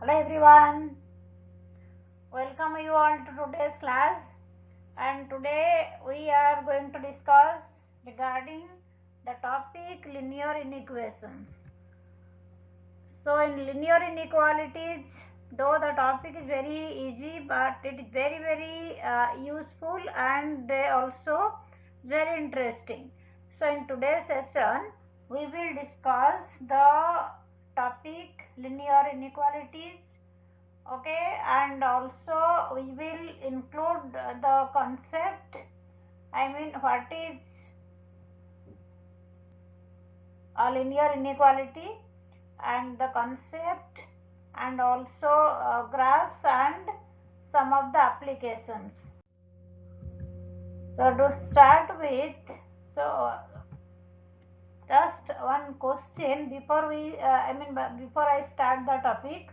Hello everyone, welcome you all to today's class, and today we are going to discuss regarding the topic linear inequations. So in linear inequalities, though the topic is very easy, but it is very useful and also very interesting. So in today's session we will discuss the topic linear inequalities, okay, and also we will include the concept, what is a linear inequality and the concept, and also graphs and some of the applications. So to start with, so just one question before before I start the topic.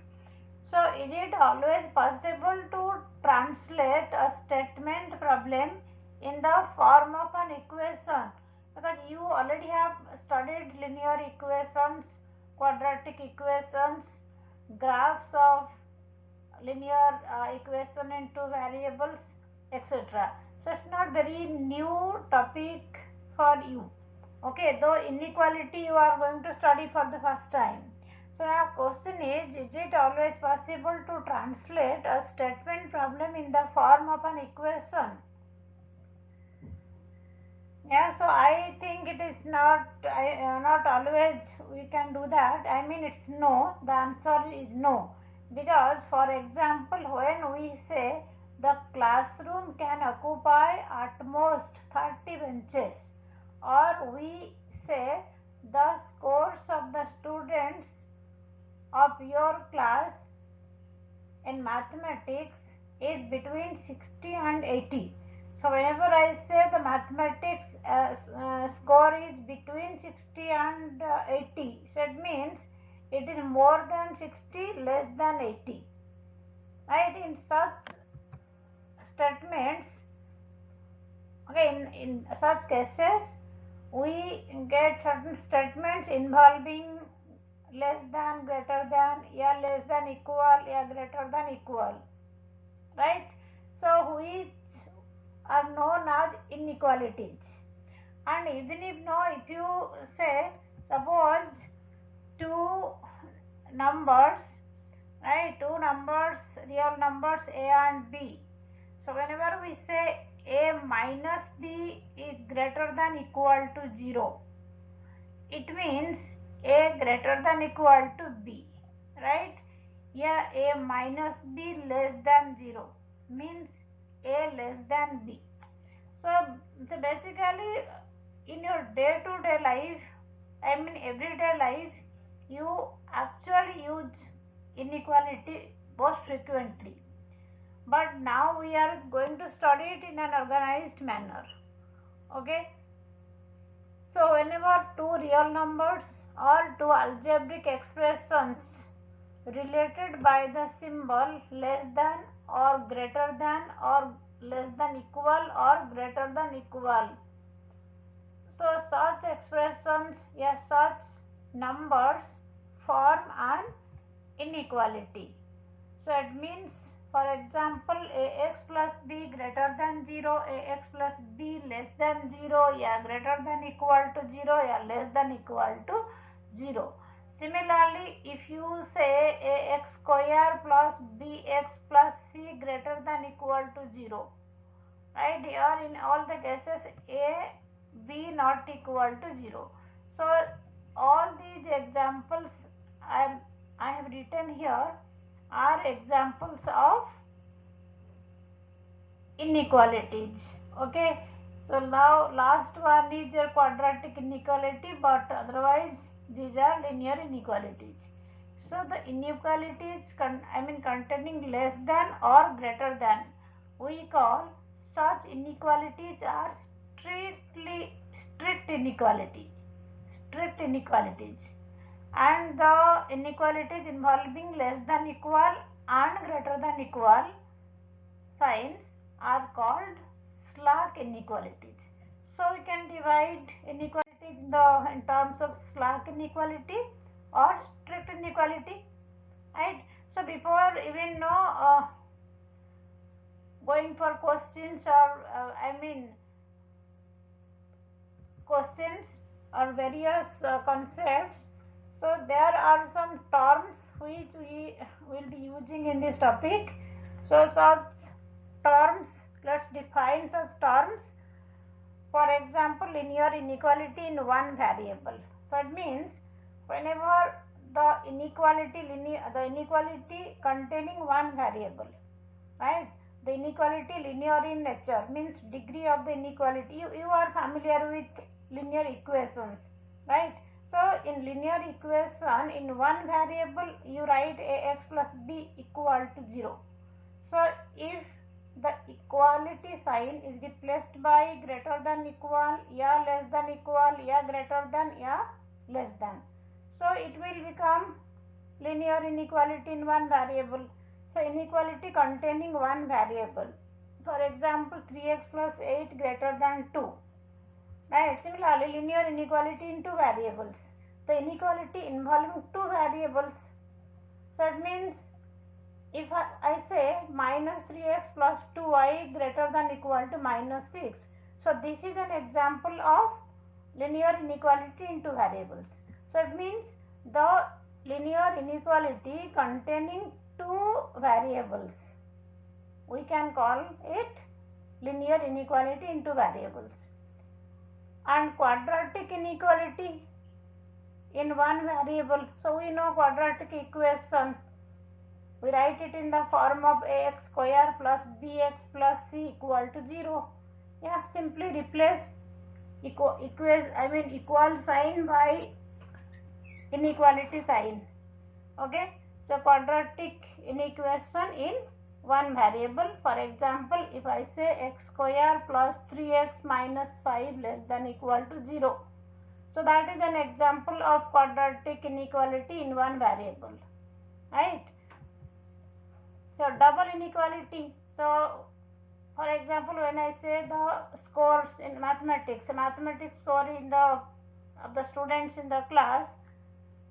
So is it always possible to translate a statement problem in the form of an equation? Because you already have studied linear equations, quadratic equations, graphs of linear equation into variables, etc. So it's not very new topic for you. Okay, though inequality you are going to study for the first time. So our question is it always possible to translate a statement problem in the form of an equation? Yeah, so I think it is not always we can do that. It's no. The answer is no. Because for example, when we say the classroom can occupy at most 30 benches, or we say the scores of the students of your class in mathematics is between 60 and 80. So whenever I say the mathematics score is between 60 and 80, so it means it is more than 60, less than 80. Right? In such statements, okay, in such cases, we get certain statements involving less than, greater than, yeah, less than, equal, yeah, greater than, equal. Right? So which are known as inequalities. And even if you say, suppose two numbers, right, two numbers, real numbers A and B. So whenever we say A minus B is greater than equal to 0, it means A greater than equal to B, right? Yeah, A minus B less than 0 means A less than B. So basically in your day-to-day life, everyday life, you actually use inequality most frequently. But now we are going to study it in an organized manner. Okay. So whenever two real numbers or two algebraic expressions related by the symbol less than or greater than or less than equal or greater than equal. So such expressions, yes, such numbers form an inequality. So it means, for example, ax plus b greater than 0, ax plus b less than 0, yeah, greater than equal to 0, yeah, less than equal to 0. Similarly, if you say ax square plus bx plus c greater than equal to 0, right, here in all the cases a b not equal to 0. So all these examples I have written here are examples of inequalities. Okay, so now last one is your quadratic inequality, but otherwise these are linear inequalities. So the inequalities containing less than or greater than, we call such inequalities are strict inequalities. Strict inequalities. And the inequalities involving less than equal and greater than equal signs are called slack inequalities. So we can divide inequalities in terms of slack inequality or strict inequality, right? So before even going for questions or questions or various concepts, so there are some terms which we will be using in this topic. So such terms, let's define such terms. For example, linear inequality in one variable. So it means whenever the inequality containing one variable, right? The inequality linear in nature means degree of the inequality. You are familiar with linear equations, right? So in linear equation, in one variable you write ax plus b equal to 0. So if the equality sign is replaced by greater than equal, yeah less than equal, yeah greater than, yeah less than, so it will become linear inequality in one variable. So inequality containing one variable, for example 3x plus 8 greater than 2, right? Similarly, linear inequality in two variables, the inequality involving two variables. So it means if I say minus 3x plus 2y greater than equal to minus 6, so this is an example of linear inequality in two variables. So it means the linear inequality containing two variables, we can call it linear inequality in two variables. And quadratic inequality in one variable, so we know quadratic equation, we write it in the form of ax square plus bx plus c equal to 0. Yeah, simply replace equal sign by inequality sign. Okay, so quadratic inequation in one variable. For example, if I say x square plus 3x minus 5 less than equal to 0, so that is an example of quadratic inequality in one variable, right? So double inequality. So for example, when I say the scores in mathematics, score in the of the students in the class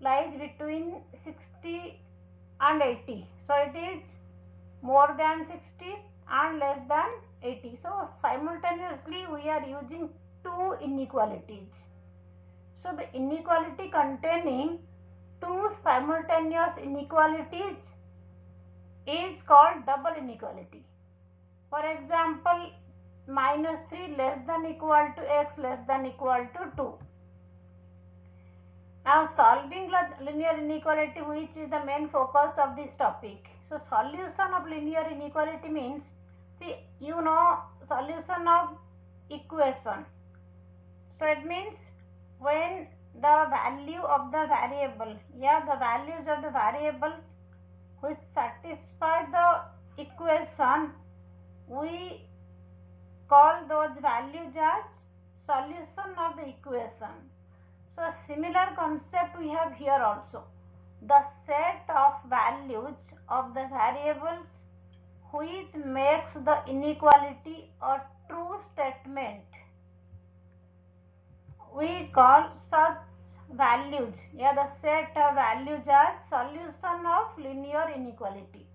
lies between 60 and 80. So it is more than 60 and less than 80. So simultaneously we are using two inequalities. So the inequality containing two simultaneous inequalities is called double inequality. For example, minus 3 less than equal to x less than equal to 2. Now solving linear inequality, which is the main focus of this topic. So solution of linear inequality means, see, solution of equation. So it means when the value of the variable, the values of the variable which satisfy the equation, we call those values as solution of the equation. So similar concept we have here also. The set of values of the variables which makes the inequality a true statement, we call such values, the set of values as solution of linear inequality.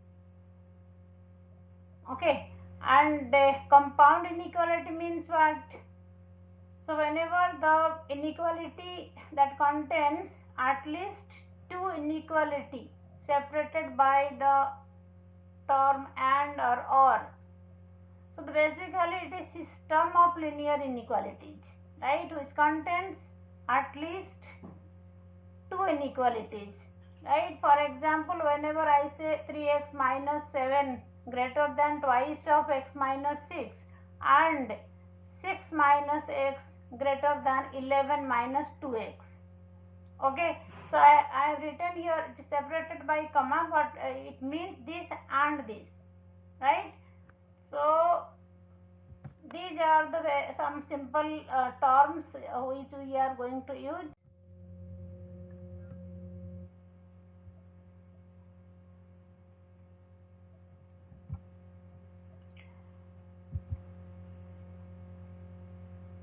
Okay, and compound inequality means what? So whenever the inequality that contains at least two inequality separated by the term and or. So basically it is system of linear inequalities, right, which contains at least two inequalities, right? For example, whenever I say 3x minus 7 greater than twice of x minus 6 and 6 minus x greater than 11 minus 2x. Okay, so I have written here separated by comma, but it means this and this, right? So these are some simple terms which we are going to use.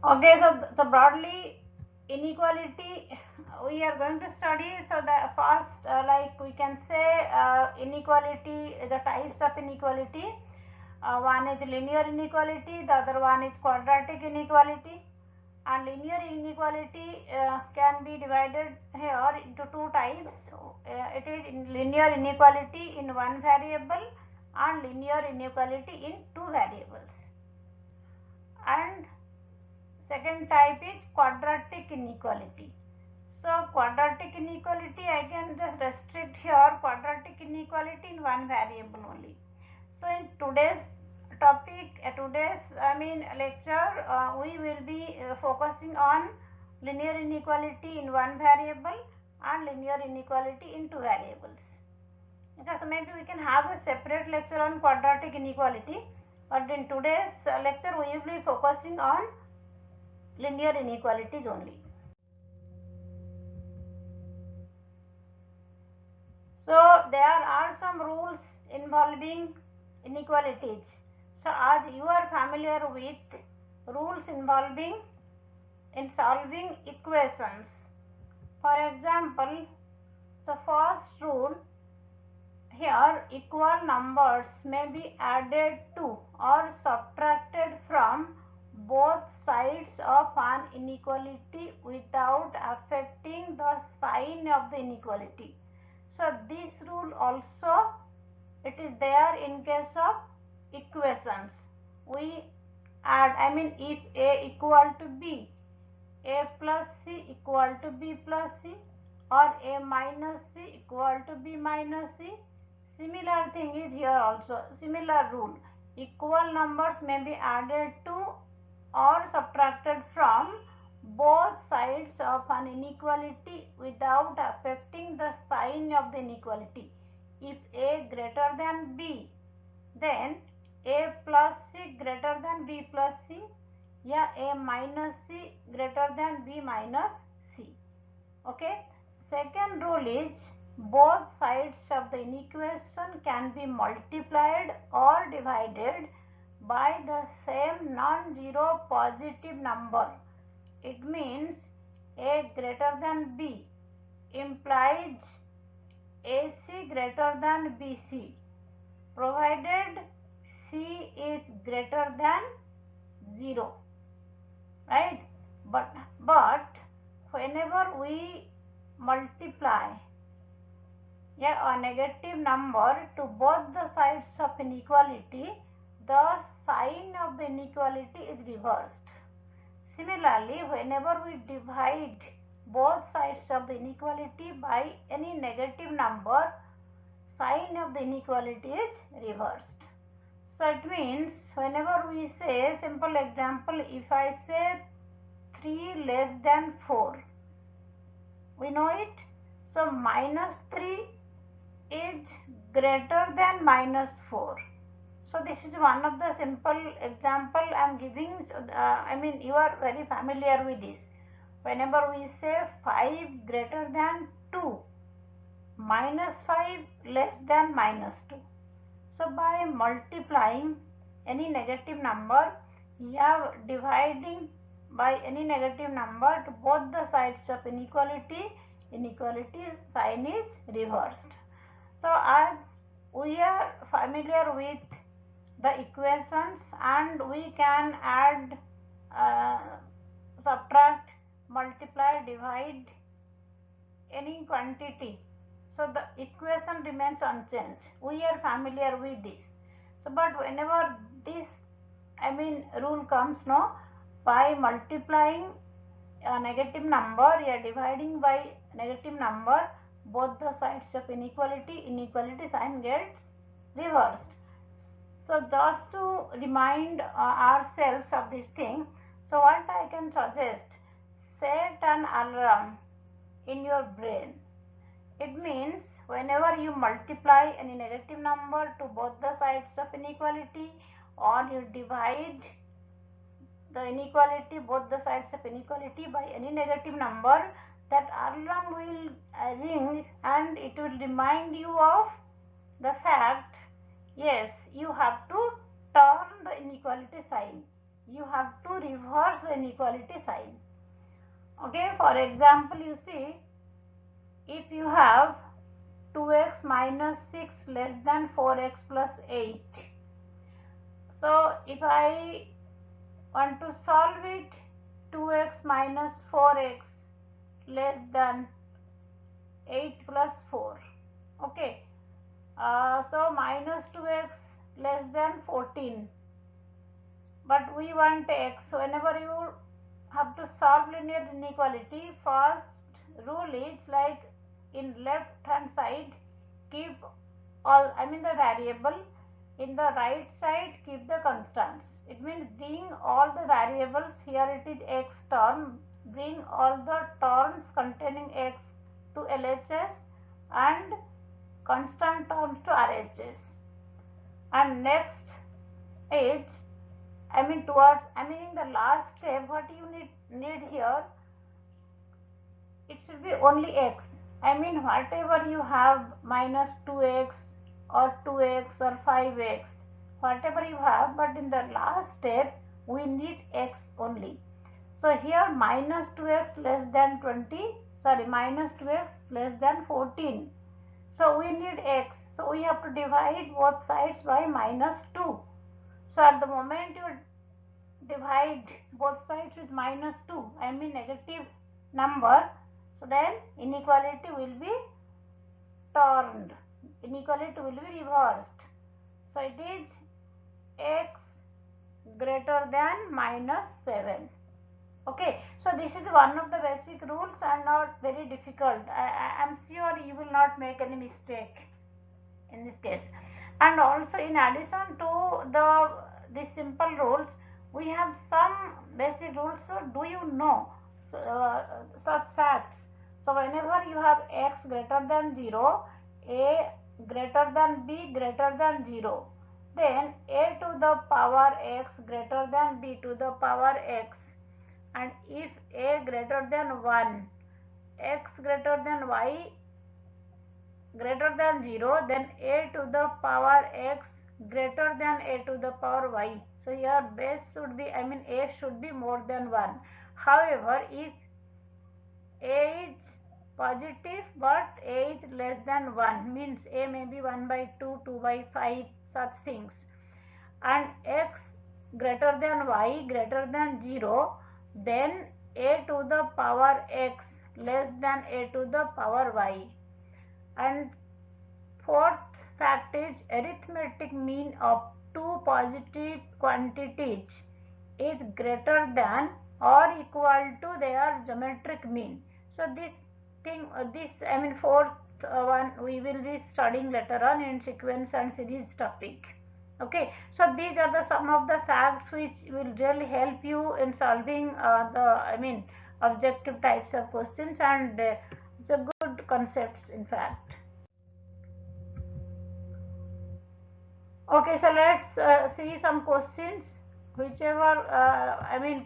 Okay, so broadly inequality we are going to study. So the first, like we can say, inequality, the types of inequality. One is linear inequality, the other one is quadratic inequality. And linear inequality can be divided here into two types. It is linear inequality in one variable and linear inequality in two variables. And second type is quadratic inequality. So quadratic inequality, I can just restrict here quadratic inequality in one variable only. So in today's topic, lecture, we will be focusing on linear inequality in one variable and linear inequality in two variables. Okay, so maybe we can have a separate lecture on quadratic inequality, but in today's lecture we will be focusing on linear inequalities only. So there are some rules involving inequalities. So as you are familiar with rules involving in solving equations. For example, the first rule here, equal numbers may be added to or subtracted from both sides of an inequality without affecting the sign of the inequality. So this rule also, it is there in case of equations. We add, if A equal to B, A plus C equal to B plus C, or A minus C equal to B minus C. Similar thing is here also, similar rule. Equal numbers may be added to or subtracted from both sides of an inequality without affecting the sign of the inequality. If A greater than B, then A plus C greater than B plus C, yeah, A minus C greater than B minus C. Okay. Second rule is both sides of the inequation can be multiplied or divided by the same non-zero positive number. It means A greater than B implies AC greater than BC, provided C is greater than 0, right? But whenever we multiply a negative number to both the sides of inequality, the sign of the inequality is reversed. Similarly, whenever we divide both sides of the inequality by any negative number, sign of the inequality is reversed. So it means whenever we say, simple example, if I say 3 less than 4, we know it. So minus 3 is greater than minus 4. So this is one of the simple example I am giving. You are very familiar with this. Whenever we say 5 greater than 2, minus 5 less than minus 2. So by multiplying any negative number, you are dividing by any negative number to both the sides of inequality sign is reversed. So as we are familiar with the equations and we can add, subtract, multiply, divide any quantity, so the equation remains unchanged. We are familiar with this. So but whenever this rule comes, by multiplying a negative number, you are dividing by negative number, both the sides of inequality sign gets reversed. So just to remind ourselves of this thing, so what I can suggest, set an alarm in your brain. It means whenever you multiply any negative number to both the sides of inequality, or you divide the inequality, both the sides of inequality by any negative number, that alarm will ring and it will remind you of the fact, yes, you have to turn the inequality sign. You have to reverse the inequality sign. Okay, for example, you see if you have 2x minus 6 less than 4x plus 8. So if I want to solve it, 2x minus 4x less than 8 plus 4. Okay. So minus 2x less than 14. But we want x. So whenever you have to solve linear inequality, first rule is like in left hand side keep all, the variable. In the right side keep the constants. It means bring all the variables, here it is x term, bring all the terms containing x to LHS and constant terms to RHS. And next is, in the last step, what you need here, it should be only x. Whatever you have, minus 2x or 2x or 5x, whatever you have, but in the last step we need x only. So here minus 2x less than 2x less than 14. So we need x. So we have to divide both sides by minus 2. So at the moment you divide both sides with minus 2, negative number, so then inequality will be turned. Inequality will be reversed. So it is x greater than minus 7. Okay, so this is one of the basic rules and not very difficult. I am sure you will not make any mistake in this case. And also in addition to these simple rules, we have some basic rules. So do you know such facts? So whenever you have x greater than 0, a greater than b greater than 0, then a to the power x greater than b to the power x, and if a greater than 1, x greater than y greater than 0, then a to the power x greater than a to the power y. So here base should be, a should be more than 1. However, if a is positive but a is less than 1, means a may be 1 by 2, 2 by 5, such things, and x greater than y greater than 0, then a to the power x less than a to the power y. And fourth fact is arithmetic mean of two positive quantities is greater than or equal to their geometric mean. So fourth one we will be studying later on in sequence and series topic. Okay, so these are some of the facts which will really help you in solving objective types of questions, and the good concepts in fact. Okay, so let's see some questions. Whichever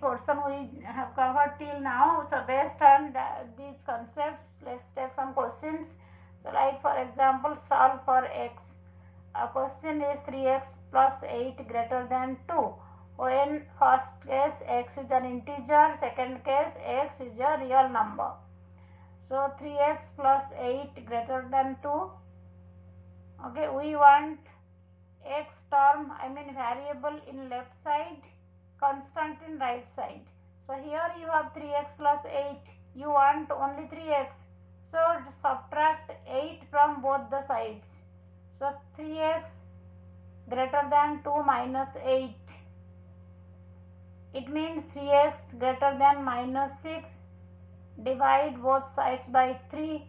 portion we have covered till now, so based on these concepts, let's take some questions. So like for example, solve for x. A question is 3x plus 8 greater than 2. When first case x is an integer, second case x is a real number. So 3x plus 8 greater than 2. Okay, we want x term, variable in left side, constant in right side. So here you have 3x plus 8, you want only 3x. So subtract 8 from both the sides. So 3x greater than 2 minus 8. It means 3x greater than minus 6. Divide both sides by 3,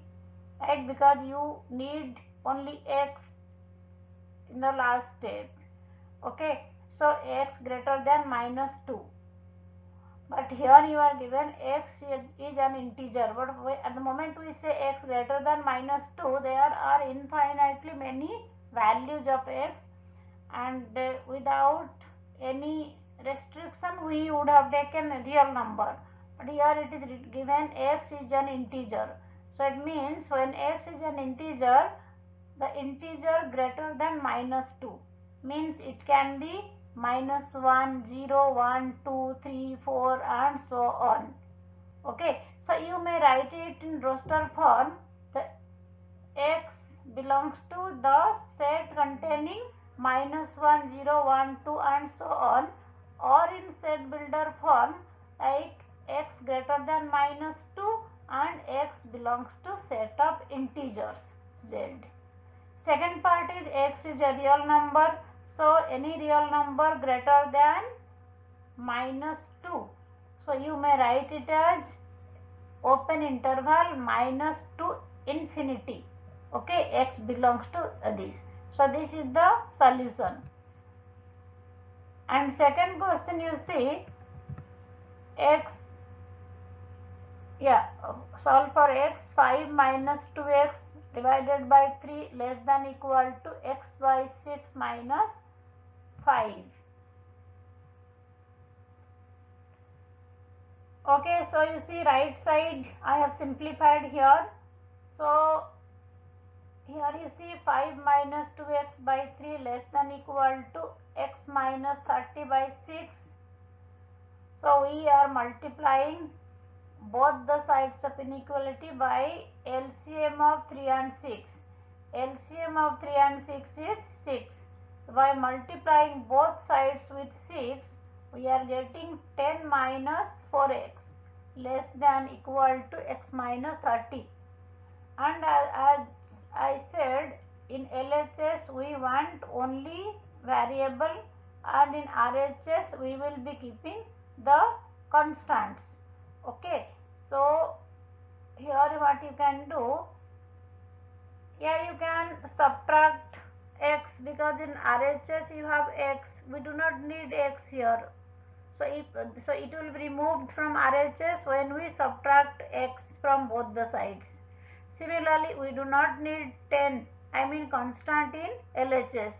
right? Because you need only x in the last step. Okay, so x greater than minus 2. But here you are given x is an integer. But at the moment we say x greater than minus 2, there are infinitely many values of x, and without any restriction we would have taken a real number. But here it is given x is an integer. So it means when x is an integer, the integer greater than minus 2 means it can be minus 1, 0, 1, 2, 3, 4 and so on. Okay, so you may write it in roster form. The x belongs to the set containing -1, 0, 1, 2 and so on, or in set builder form like x greater than -2 and x belongs to set of integers z. Second part is x is a real number, so any real number greater than -2. So you may write it as open interval -to infinity. Okay, x belongs to this. So this is the solution. And second question you see, x, solve for x 5 minus 2x divided by 3 less than equal to x by 6 minus 5. Okay, so you see right side I have simplified here. So here you see 5 minus 2x by 3 less than equal to x minus 30 by 6. So we are multiplying both the sides of inequality by LCM of 3 and 6. LCM of 3 and 6 is 6. So by multiplying both sides with 6, we are getting 10 minus 4x less than equal to x minus 30. And as I said, in LHS we want only variable, and in RHS we will be keeping the constants. Okay, so here what you can do, here you can subtract x, because in RHS you have x, we do not need x here. So it will be removed from RHS when we subtract x from both the sides. Similarly, we do not need 10, constant in LHS.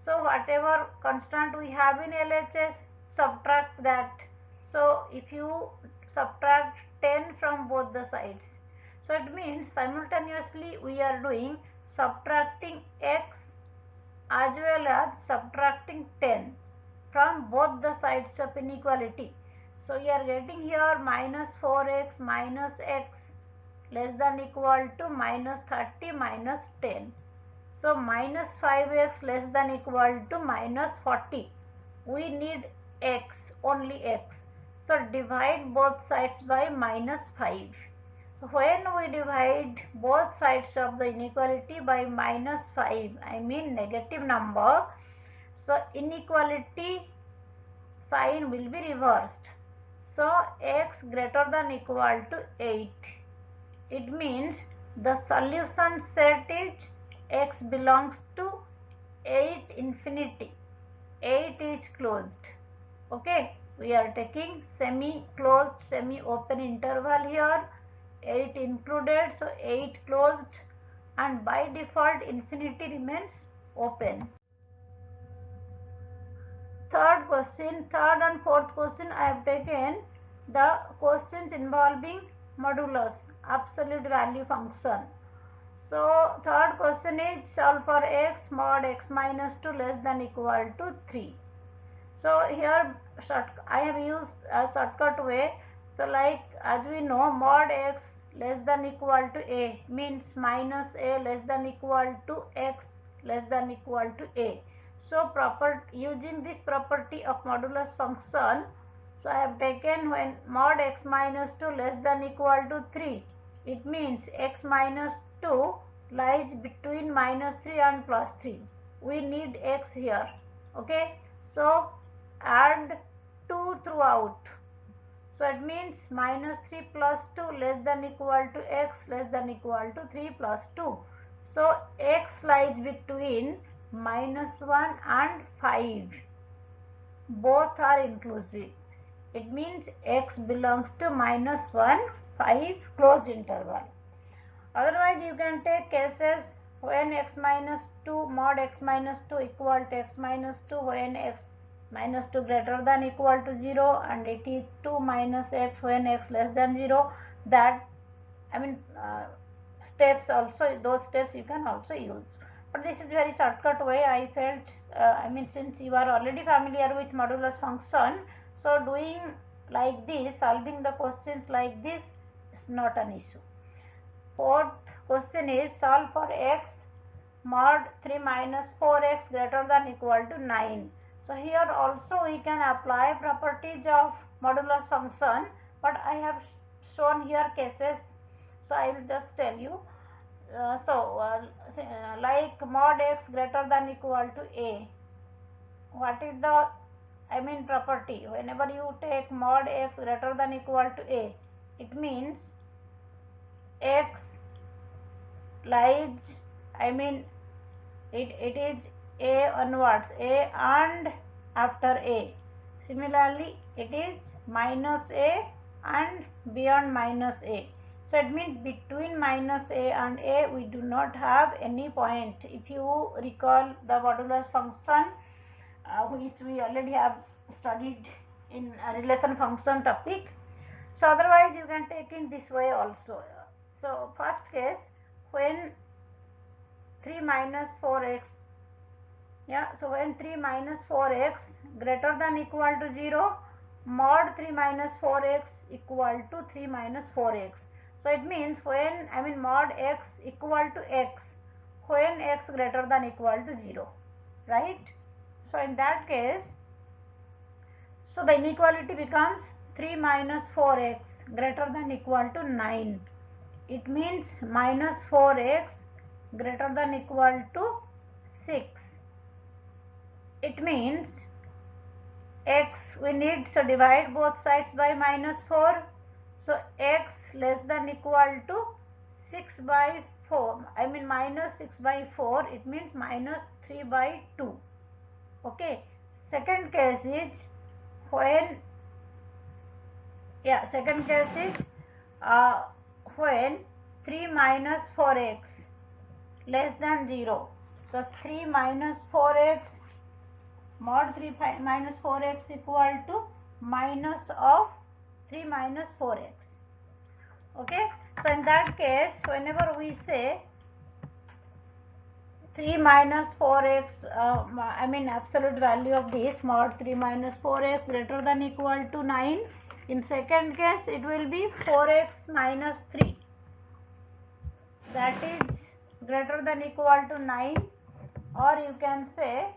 So whatever constant we have in LHS, subtract that. So if you subtract 10 from both the sides, so it means simultaneously we are doing subtracting x as well as subtracting 10 from both the sides of inequality. So we are getting here minus 4x minus x less than equal to minus 30 minus 10. So minus 5x less than equal to minus 40. We need x, only x. So divide both sides by minus 5. So when we divide both sides of the inequality by minus 5, negative number, so inequality sign will be reversed. So x greater than equal to 8. It means the solution set is x belongs to 8 infinity. 8 is closed. Okay, we are taking semi-closed, semi-open interval here. 8 included, so 8 closed, and by default infinity remains open. Third and fourth question I have taken the questions involving modulus, absolute value function. So third question is solve for x mod x minus 2 less than equal to 3. So here I have used a shortcut way. So like as we know, mod x less than equal to a means minus a less than equal to x less than equal to a. So using this property of modulus function, so I have taken when mod x minus 2 less than equal to 3, it means x minus 2 lies between minus 3 and plus 3. We need x here. Okay, so add 2 throughout. So it means minus 3 plus 2 less than equal to x less than equal to 3 plus 2. So x lies between minus 1 and 5. Both are inclusive. It means x belongs to minus 1, 5 closed interval. Otherwise you can take cases when x minus 2 mod x minus 2 equal to x minus 2 when x minus 2 greater than equal to 0, and it is 2 minus x when x less than 0. That steps also, those steps you can also use. But this is very shortcut way. I felt since you are already familiar with modulus function, so doing like this, solving the questions like this is not an issue. Fourth Question is solve for x mod 3 minus 4x greater than equal to 9. So here also we can apply properties of modulus function, but I have shown here cases, so I will just tell you. Like mod x greater than equal to a, what is the property? Whenever you take mod x greater than equal to a, it means x lies, it is a onwards, a and after a. Similarly, it is minus a and beyond minus a. So it means between minus a and a we do not have any point. If you recall the modulus function, which we already have studied in a relation function topic. So otherwise you can take in this way also. So first case, when 3 minus 4x, so when 3 minus 4x greater than equal to 0, mod 3 minus 4x equal to 3 minus 4x. So it means when mod x equal to x when x greater than equal to 0, right? So in that case, so the inequality becomes 3 minus 4x greater than equal to 9. It means minus 4x greater than equal to 6. It means x, we need to divide both sides by minus 4. So x less than equal to 6 by 4, minus 6 by 4, it means minus 3 by 2. Okay. Second case is when, when 3 minus 4x less than 0. So 3 minus 4x, mod 3 minus 4x equal to minus of 3 minus 4x. Okay. So in that case, whenever we say 3 minus 4x, absolute value of this mod 3 minus 4x greater than equal to 9. In second case, it will be 4x minus 3. That is greater than equal to 9, or you can say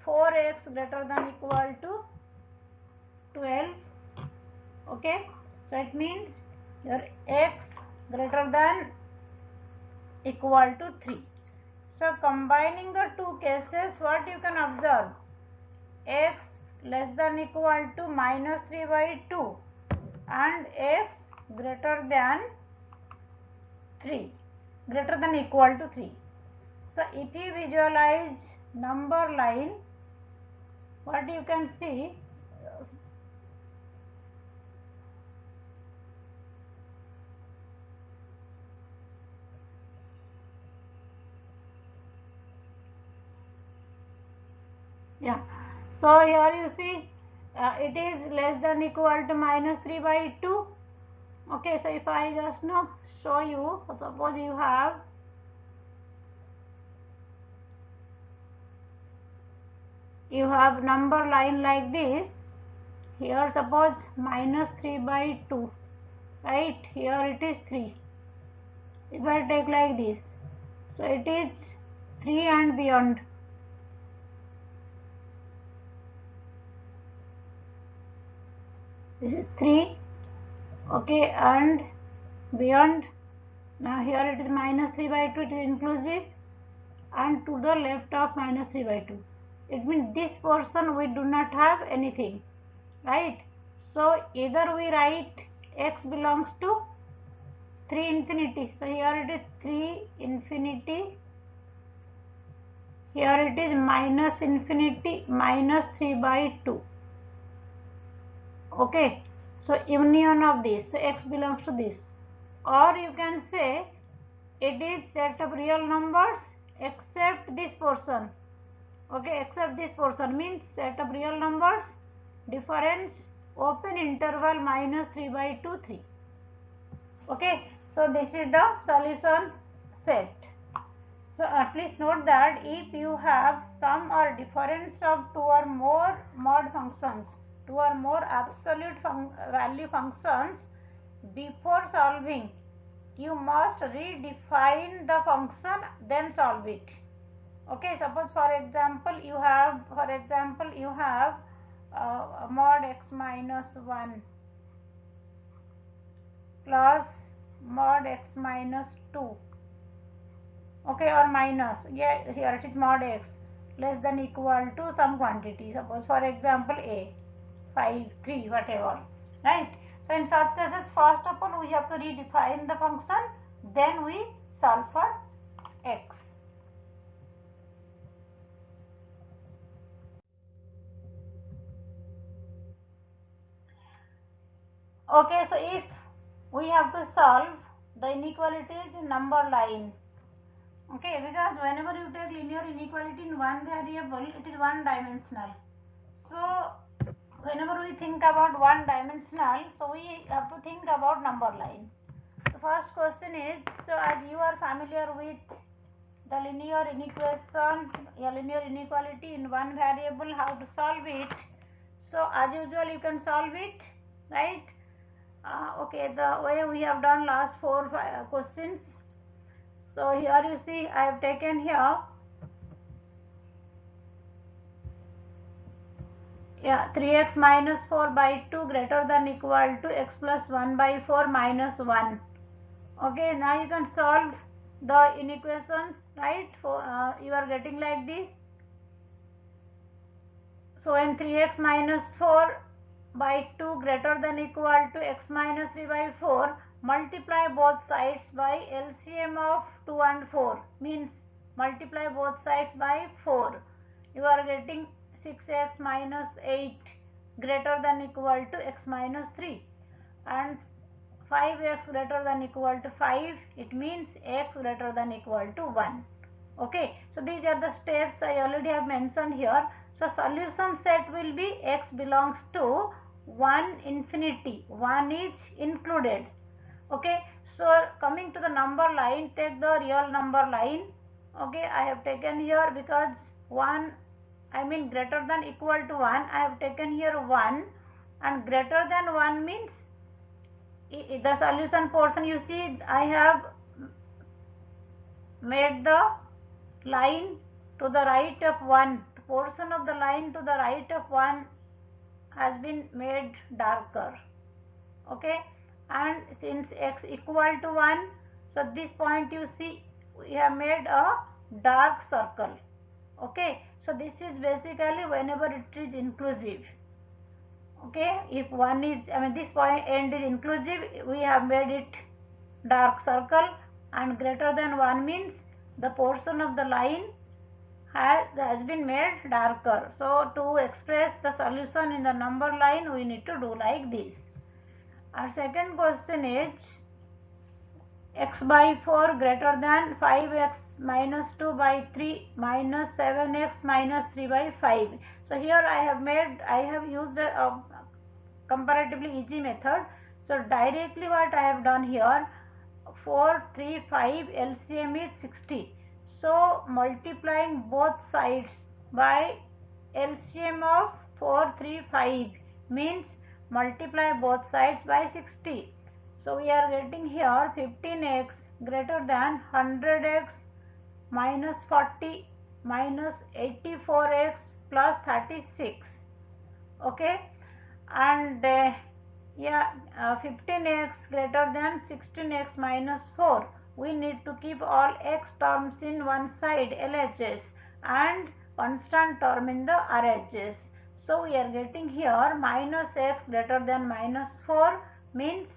4x greater than equal to 12. Okay. So it means your x greater than equal to 3. So combining the two cases, what you can observe? X less than equal to minus 3 by 2 and x greater than 3, greater than equal to 3. So if you visualize number line, what you can see, so here you see it is less than equal to minus 3 by 2. Okay, so if I just now show you, suppose you have number line like this. Here suppose minus 3 by 2, right? Here it is 3. If I take like this, so it is 3 and beyond. This is 3, okay, and beyond. Now here it is minus 3 by 2, it is inclusive, and to the left of minus 3 by 2. It means this portion we do not have anything, right? So either we write x belongs to 3 infinity. So here it is 3 infinity. Here it is minus infinity minus 3 by 2. Okay. So union of this. So x belongs to this. Or you can say it is set of real numbers except this portion. Okay, except this portion means set of real numbers, difference, open interval minus 3 by 2, 3. Okay, so this is the solution set. So please note that if you have sum or difference of 2 or more mod functions, 2 or more absolute value functions, before solving you must redefine the function, then solve it. Okay, suppose for example you have mod x minus 1 plus mod x minus 2. Okay, or minus, yeah, here it is mod x less than equal to some quantity, suppose for example a 5 3 whatever, right? So in such cases, first of all we have to redefine the function, then we solve for x. Okay, so if we have to solve the inequalities in number line, okay, because whenever you take linear inequality in one variable, it is one dimensional. So whenever we think about one dimensional, so we have to think about number line. The first question is, so as you are familiar with the linear inequality in one variable, how to solve it. So as usual you can solve it, right? Okay, the way we have done last 4 questions. So here you see I have taken here, yeah, 3x minus 4 by 2 greater than equal to x plus 1 by 4 minus 1. Okay, now you can solve the inequations, right? You are getting like this. So when 3x minus 4 by 2 greater than equal to x minus 3 by 4, multiply both sides by LCM of 2 and 4, means multiply both sides by 4. You are getting 6x minus 8 greater than equal to x minus 3, and 5x greater than equal to 5, it means x greater than equal to 1. Okay, so these are the steps I already have mentioned here. So solution set will be x belongs to 1 infinity, 1 is included. Okay, so coming to the number line, take the real number line. Okay, I have taken here, because 1, I mean greater than equal to 1, I have taken here 1, and greater than 1 means the solution portion, you see I have made the line to the right of 1, portion of the line to the right of 1 has been made darker. Okay, and since x equal to 1, so this point you see we have made a dark circle. Okay, so this is basically whenever it is inclusive. Okay, if 1 is, I mean this point end is inclusive, we have made it dark circle, and greater than 1 means the portion of the line has been made darker. So to express the solution in the number line, we need to do like this. Our second question is x by 4 greater than 5x minus 2 by 3 minus 7x minus 3 by 5. So here I have used a comparatively easy method. So directly what I have done here, 4, 3, 5, LCM is 60. So multiplying both sides by LCM of 4, 3, 5 means multiply both sides by 60. So we are getting here 15x greater than 100x minus 40 minus 84x plus 36. Okay, and 15x greater than 16x minus 4. We need to keep all x terms in one side, LHS, and constant term in the RHS. So we are getting here minus x greater than minus 4 means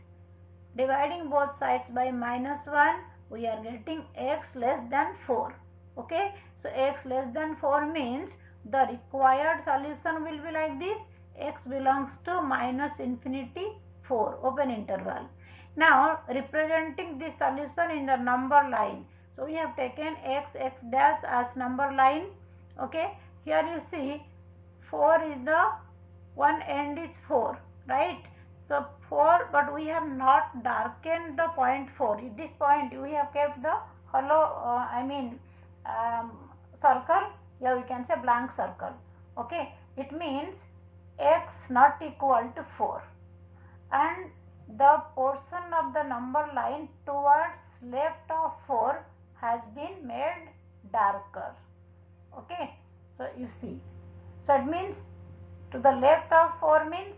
dividing both sides by minus 1, we are getting x less than 4. Okay, so x less than 4 means the required solution will be like this, x belongs to minus infinity 4, open interval. Now representing this solution in the number line, so we have taken x dash as number line. Okay, here you see 4 is the one end is 4, right? So 4, but we have not darkened the point 4. At this point we have kept the hollow, circle. Here we can say blank circle. Okay, it means x not equal to 4, and the portion of the number line towards left of 4 has been made darker. Okay, so you see, so it means to the left of 4 means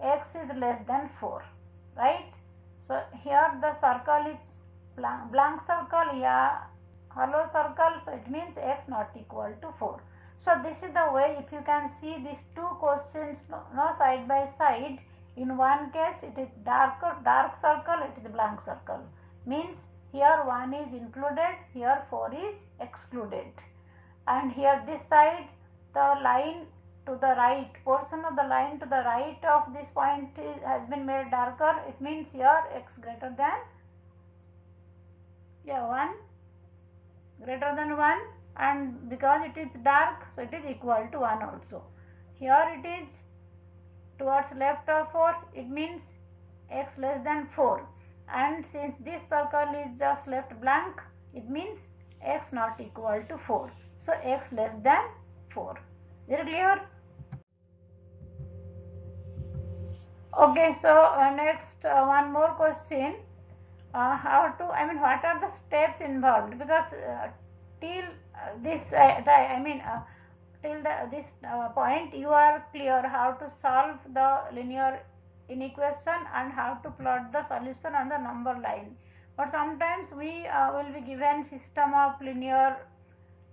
x is less than 4, right? So here the circle is blank circle, yeah, hollow circle, so it means x not equal to 4. So this is the way, if you can see these two questions no side by side, in one case it is dark circle, it is blank circle, means here 1 is included, here 4 is excluded, and here this side the line to the right, portion of the line to the right of this point has been made darker. It means here x greater than 1, greater than 1, and because it is dark, so it is equal to 1 also. Here it is towards left of 4, it means x less than 4, and since this circle is just left blank, it means x not equal to 4. So x less than 4. Is it clear? Okay, so next one more question. How to, what are the steps involved? Because till this, till this point, you are clear how to solve the linear inequation and how to plot the solution on the number line. But sometimes we will be given system of linear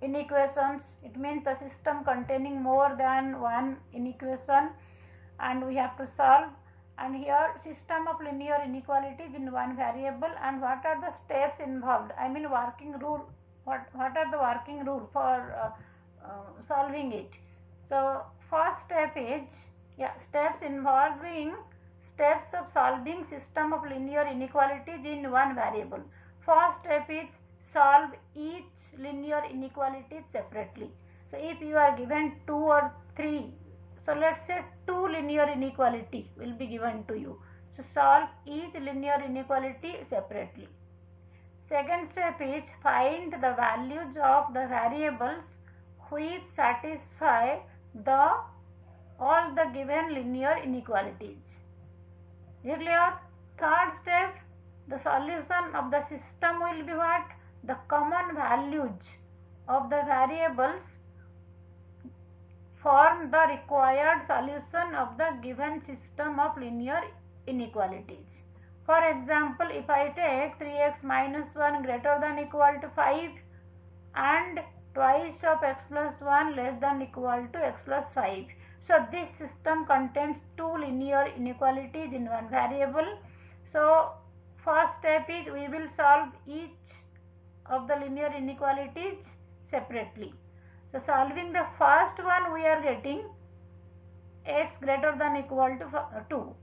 inequations. It means a system containing more than one inequation, and we have to solve. And here system of linear inequalities in one variable, and what are the steps involved, working rule, what are the working rule for solving it. So first step is steps involving steps of solving system of linear inequalities in one variable. First step is solve each linear inequality separately. So if you are given 2 or 3, so let's say 2 linear inequality will be given to you. So solve each linear inequality separately. Second step is find the values of the variables which satisfy all the given linear inequalities. Is it clear? Third step, the solution of the system will be what? The common values of the variables form the required solution of the given system of linear inequalities. For example, if I take 3x minus 1 greater than equal to 5 and twice of x plus 1 less than equal to x plus 5. So this system contains two linear inequalities in one variable. So first step is we will solve each of the linear inequalities separately. So solving the first one, we are getting x greater than equal to 2.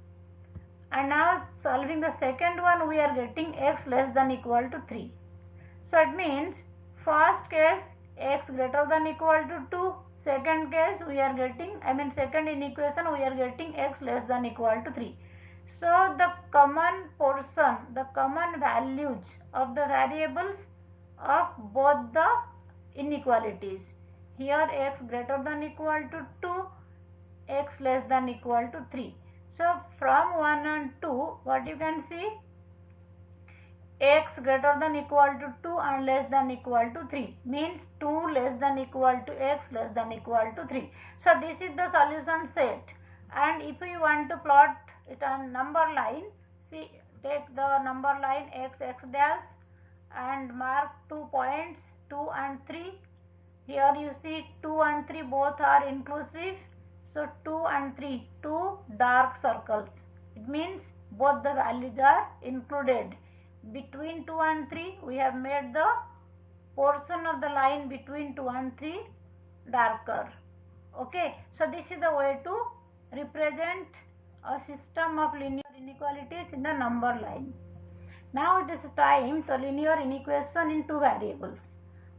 And now solving the second one, we are getting x less than equal to 3. So it means first case x greater than equal to 2. Second case we are getting, second inequation we are getting x less than equal to 3. So the common portion, the common values of the variables of both the inequalities. Here x greater than equal to 2, x less than equal to 3. So from 1 and 2, what you can see? X greater than equal to 2 and less than equal to 3 means 2 less than equal to x less than equal to 3. So this is the solution set, and if you want to plot it on number line, see, take the number line x dash and mark 2 points 2 and 3. Here you see 2 and 3 both are inclusive, so 2 and 3, 2 dark circles. It means both the values are included. Between 2 and 3 we have made the portion of the line between 2 and 3 darker. Okay, so this is the way to represent a system of linear inequalities in the number line. Now it is time for linear inequation in two variables.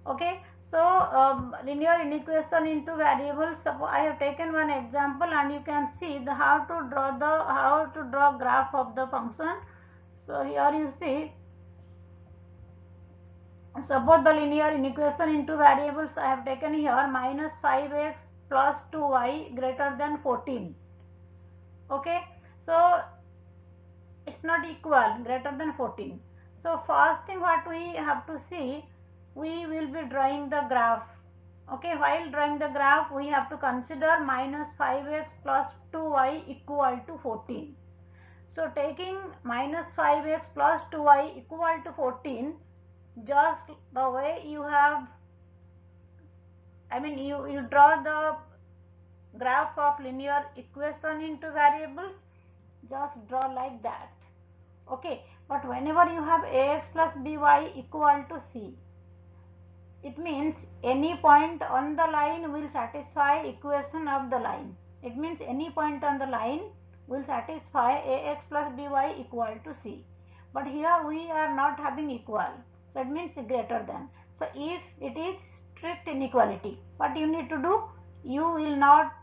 Okay, so linear inequation in two variables. So I have taken one example, and you can see how to draw graph of the function. So here you see, suppose the linear inequation in two variables I have taken here, minus 5x plus 2y greater than 14. Okay, so it's not equal, greater than 14. So first thing what we have to see, we will be drawing the graph. Okay, while drawing the graph, we have to consider minus 5x plus 2y equal to 14. So taking minus 5x plus 2y equal to 14, just the way you have, you draw the graph of linear equation into variables, just draw like that. Okay, but whenever you have ax plus by equal to c, it means any point on the line will satisfy equation of the line. It means any point on the line will satisfy ax plus by equal to c. But here we are not having equal, so it means greater than. So if it is strict inequality, what you need to do, you will not,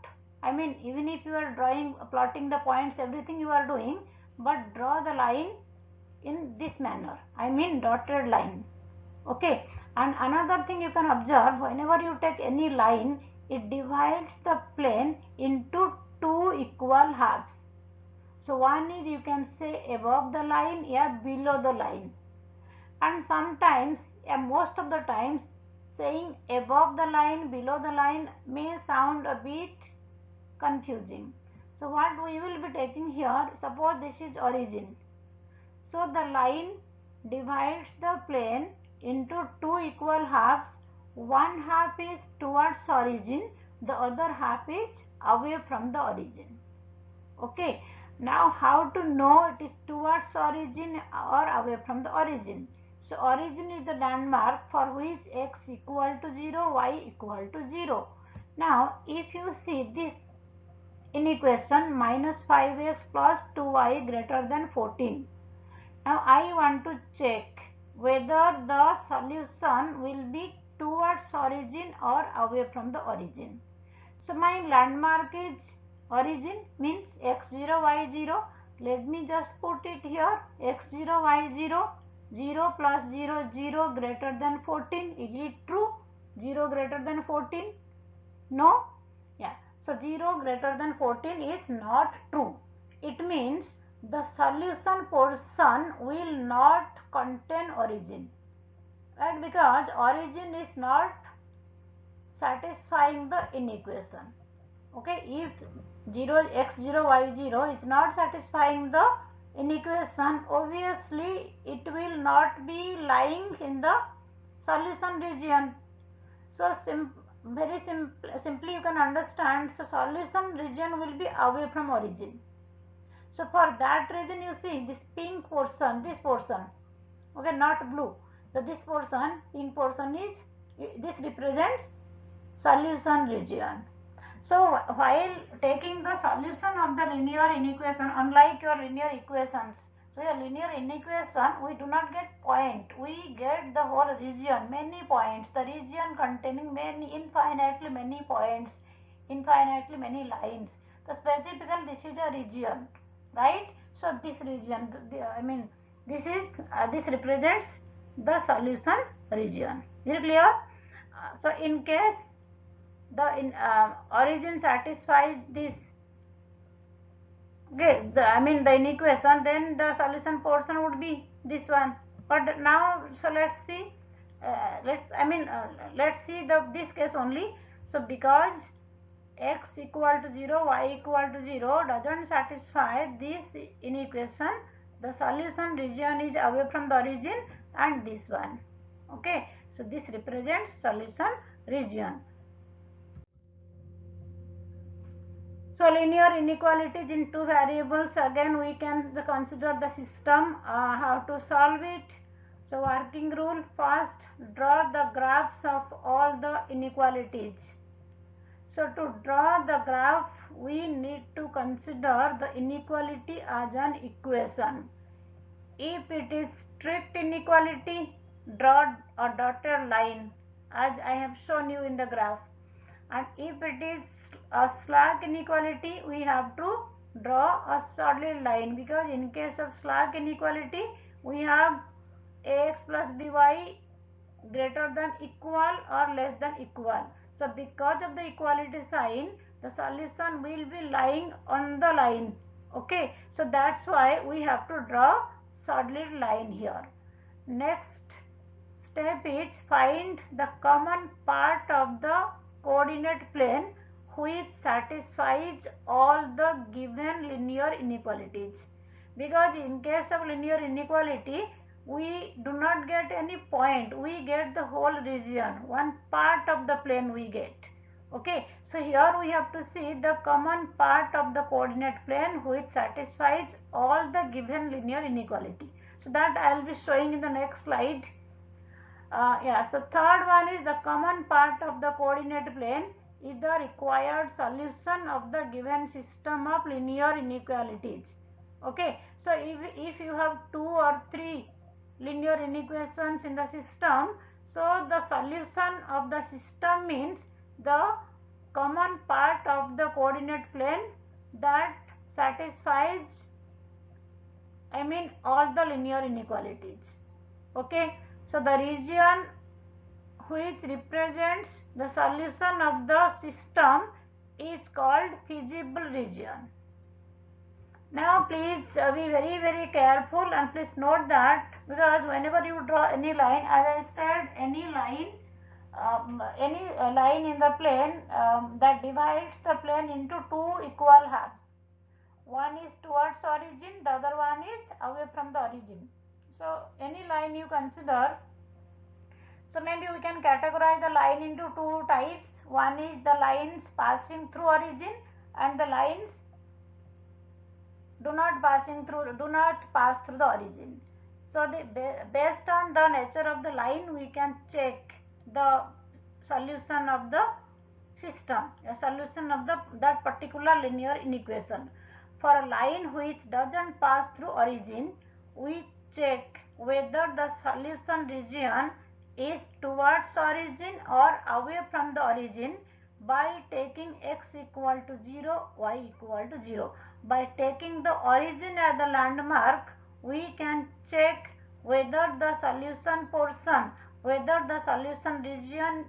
even if you are plotting the points, everything you are doing, but draw the line in this manner, dotted line. Okay, and another thing you can observe, whenever you take any line, it divides the plane into two equal halves. So one is, you can say, above the line or below the line, and sometimes, most of the times, saying above the line, below the line may sound a bit confusing. So what we will be taking here, suppose this is origin. So the line divides the plane into two equal halves. One half is towards origin, the other half is away from the origin. Okay, now how to know it is towards origin or away from the origin? So origin is the landmark for which x equal to 0, y equal to 0. Now if you see this in equation, minus 5x plus 2y greater than 14. Now I want to check whether the solution will be towards origin or away from the origin. So my landmark is origin, means x0, y0. Let me just put it here, x0, y0, 0 plus 0, 0 greater than 14. Is it true? 0 greater than 14? No? Yeah. So 0 greater than 14 is not true. It means the solution portion will not contain origin, right? Because origin is not satisfying the inequation. Okay, if 0 x0 y0 is not satisfying the inequation, obviously it will not be lying in the solution region. So simply you can understand, so solution region will be away from origin. So for that reason, you see this pink portion, this portion, okay, not blue. So this portion, pink portion is, this represents solution region. So while taking the solution of the linear inequation, unlike your linear equations, so your linear inequation, we do not get point, we get the whole region, many points, the region containing infinitely many points, infinitely many lines. So specifically this is a region, right? So this region, this represents the solution region. Is it clear? So in case the origin satisfies this, okay, the inequation, then the solution portion would be this one. But now, so let's see, let's see this case only. So because x equal to 0, y equal to 0 doesn't satisfy this inequation, the solution region is away from the origin, and this one. Okay, so this represents solution region. So linear inequalities in two variables, again we can consider the system, how to solve it. So working rule, first draw the graphs of all the inequalities. So to draw the graph, we need to consider the inequality as an equation. If it is strict inequality, draw a dotted line as I have shown you in the graph. And if it is a slack inequality, we have to draw a solid line, because in case of slack inequality, we have ax plus by greater than equal or less than equal. So because of the equality sign, the solution will be lying on the line. Okay, so that's why we have to draw solid line here. Next step is find the common part of the coordinate plane which satisfies all the given linear inequalities. Because in case of linear inequality, we do not get any point, we get the whole region, one part of the plane we get. Okay, so here we have to see the common part of the coordinate plane which satisfies all the given linear inequality. So that I will be showing in the next slide. So third one is the common part of the coordinate plane is the required solution of the given system of linear inequalities. Okay, so if you have 2 or 3 linear inequations in the system, so the solution of the system means the common part of the coordinate plane that satisfies, all the linear inequalities. Okay, so the region which represents the solution of the system is called feasible region. Now please be very careful and please note that, because whenever you draw any line, as I said, any line in the plane that divides the plane into two equal halves. One is towards origin, the other one is away from the origin. So any line you consider, so maybe we can categorize the line into two types. One is the lines passing through origin and the lines do not pass through the origin. So based on the nature of the line, we can check the solution of the system, a solution of that particular linear inequation. For a line which doesn't pass through origin, we check whether the solution region is towards origin or away from the origin by taking x equal to 0, y equal to 0. By taking the origin as the landmark, we can check whether the solution portion, whether the solution region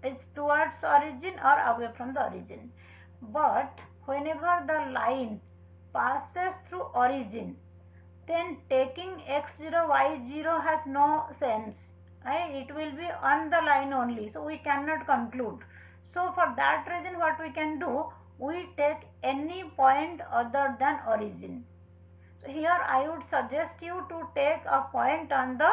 is towards origin or away from the origin. But whenever the line passes through origin, then taking x0, y0 has no sense. Right? It will be on the line only, so we cannot conclude. So for that reason, what we can do, we take any point other than origin. So here I would suggest you to take a point on the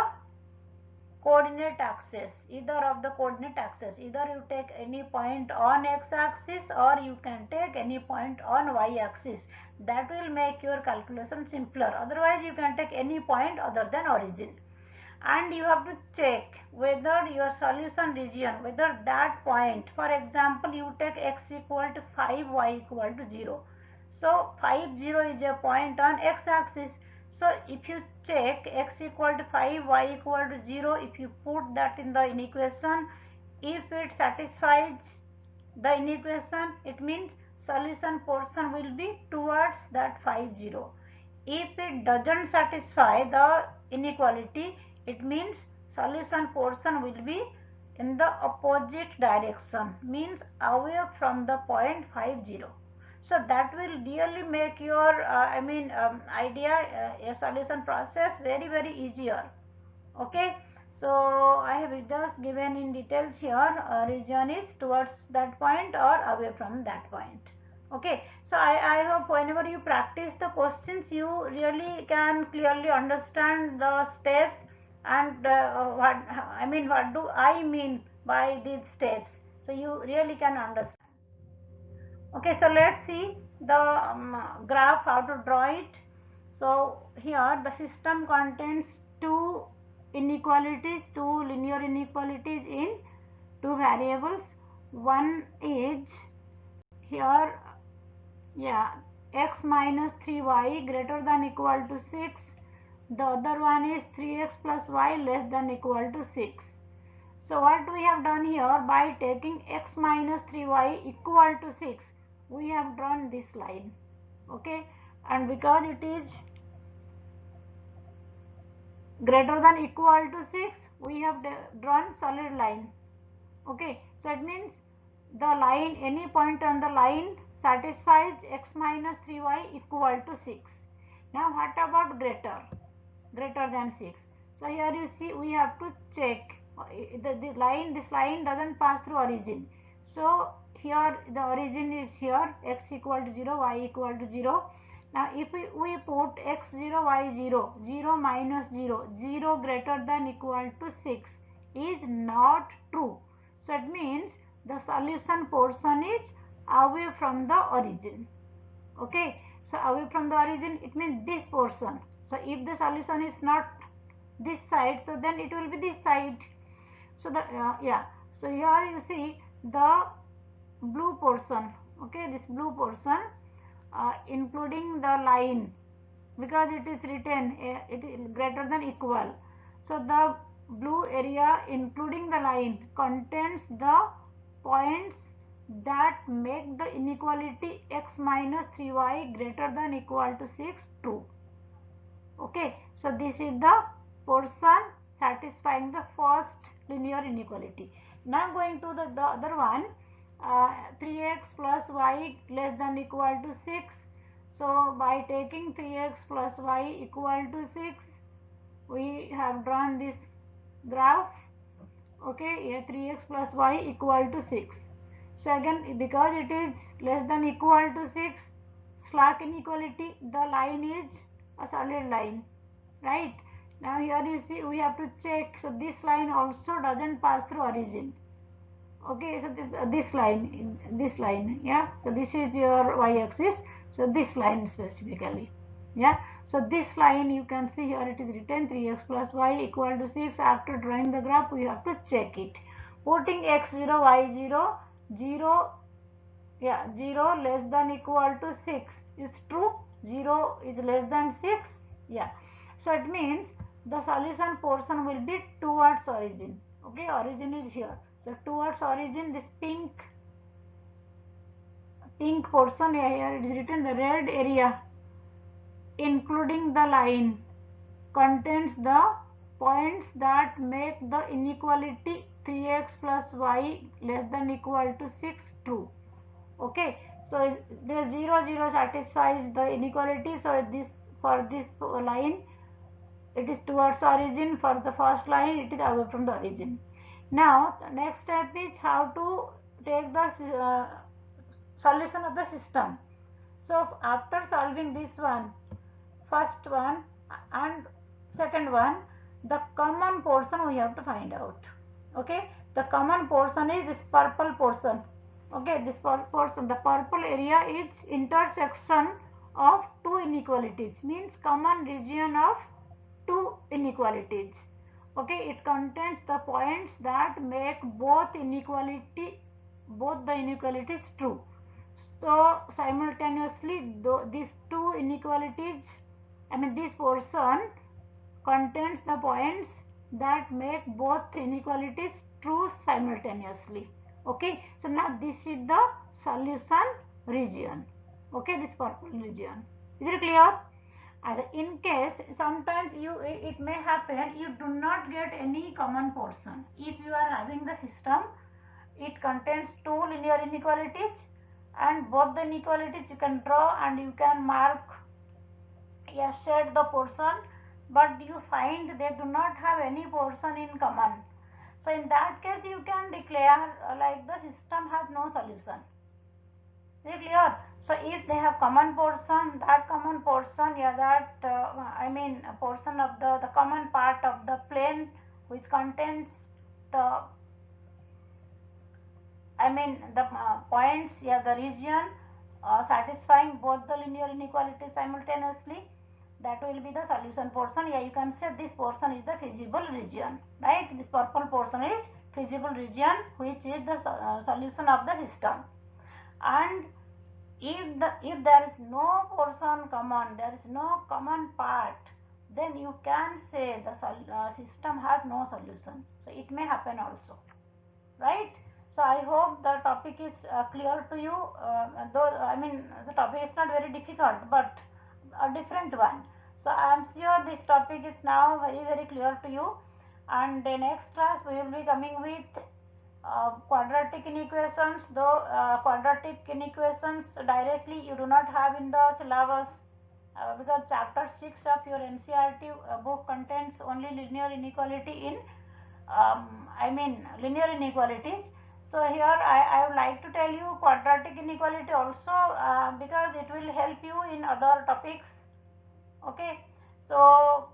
coordinate axis, either of the coordinate axis. Either you take any point on x-axis or you can take any point on y-axis. That will make your calculation simpler. Otherwise, you can take any point other than origin. And you have to check whether your solution region, whether that point, for example, you take x equal to 5, y equal to 0. So 5, 0 is a point on x-axis. So if you check x equal to 5, y equal to 0, if you put that in the inequation, if it satisfies the inequation, it means solution portion will be towards that 5, 0. If it doesn't satisfy the inequality, it means solution portion will be in the opposite direction, means away from the point 5, 0. So that will really make your a solution process very easier. Okay, so I have just given in details here, region is towards that point or away from that point. Okay, so I hope whenever you practice the questions, you really can clearly understand the steps and what do I mean by these steps. So you really can understand. Okay, so let's see the graph, how to draw it. So here the system contains two inequalities, two linear inequalities in two variables. One is here, x minus 3y greater than equal to 6. The other one is 3x plus y less than equal to 6. So what we have done here, by taking x minus 3y equal to 6, we have drawn this line. Okay, and because it is greater than equal to 6, we have drawn solid line. Okay, so it means the line, any point on the line satisfies x minus 3y equal to 6. Now what about greater than 6? So here you see we have to check this line doesn't pass through origin. So here the origin is here, x equal to 0, y equal to 0. Now if we put x0, y0, 0 minus 0, 0 greater than equal to 6 is not true. So it means the solution portion is away from the origin. Okay, so away from the origin, it means this portion. So if the solution is not this side, so then it will be this side. So the so here you see the blue portion. Okay, this blue portion including the line, because it is written it is greater than equal. So the blue area including the line contains the points that make the inequality x minus 3y greater than equal to 6 true. Okay, so this is the portion satisfying the first linear inequality. Now going to the other one, 3x plus y less than equal to 6. So by taking 3x plus y equal to 6, we have drawn this graph. Okay, here 3x plus y equal to 6. So again, because it is less than equal to 6, slack inequality, the line is a solid line, right? Now here you see we have to check. So this line also doesn't pass through origin. Okay, so this line, yeah. So this is your y-axis. So this line specifically, yeah. So this line you can see here it is written 3x plus y equal to 6. After drawing the graph, we have to check it. Putting x0, y0, 0, yeah, 0 less than equal to 6 is true. 0 is less than 6, yeah. So it means the solution portion will be towards origin. Okay, origin is here. So towards origin, this pink portion here it is written, the red area including the line contains the points that make the inequality 3x plus y less than equal to 6 true. Okay, so the 0, 0 satisfies the inequality. So this, for this line it is towards origin, for the first line it is away from the origin. Now the next step is how to take the solution of the system. So after solving this one, first one and second one, the common portion we have to find out. Okay, the common portion is this purple portion. Okay, this portion, the purple area is intersection of two inequalities, means common region of two inequalities. Okay, it contains the points that make both the inequalities true. So simultaneously these two inequalities, this portion contains the points that make both inequalities true simultaneously. Okay, so now this is the solution region. Okay, this purple region. Is it clear? And in case sometimes it may happen you do not get any common portion. If you are having the system, it contains two linear inequalities, and both the inequalities you can draw and you can mark, yes, shade the portion, but you find they do not have any portion in common. So in that case you can declare like the system has no solution. Is it clear? So if they have common portion, that common portion, yeah, that a portion of the common part of the plane which contains the points, yeah, the region satisfying both the linear inequalities simultaneously, that will be the solution portion. Yeah, you can say this portion is the feasible region, right? This purple portion is feasible region, which is the solution of the system. And if there is no portion common, there is no common part, then you can say the system has no solution. So it may happen also, right? So I hope the topic is clear to you. Though the topic is not very difficult, but a different one. So I am sure this topic is now very clear to you. And the next class we will be coming with quadratic inequations, though quadratic inequations directly you do not have in the syllabus, because chapter 6 of your NCERT book contains only linear inequality in linear inequalities. So here I would like to tell you quadratic inequality also, because it will help you in other topics. Okay, so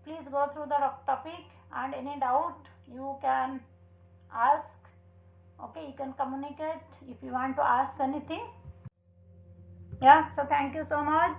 please go through the topic, and any doubt you can ask. Okay, you can communicate if you want to ask anything. Yeah, so thank you so much.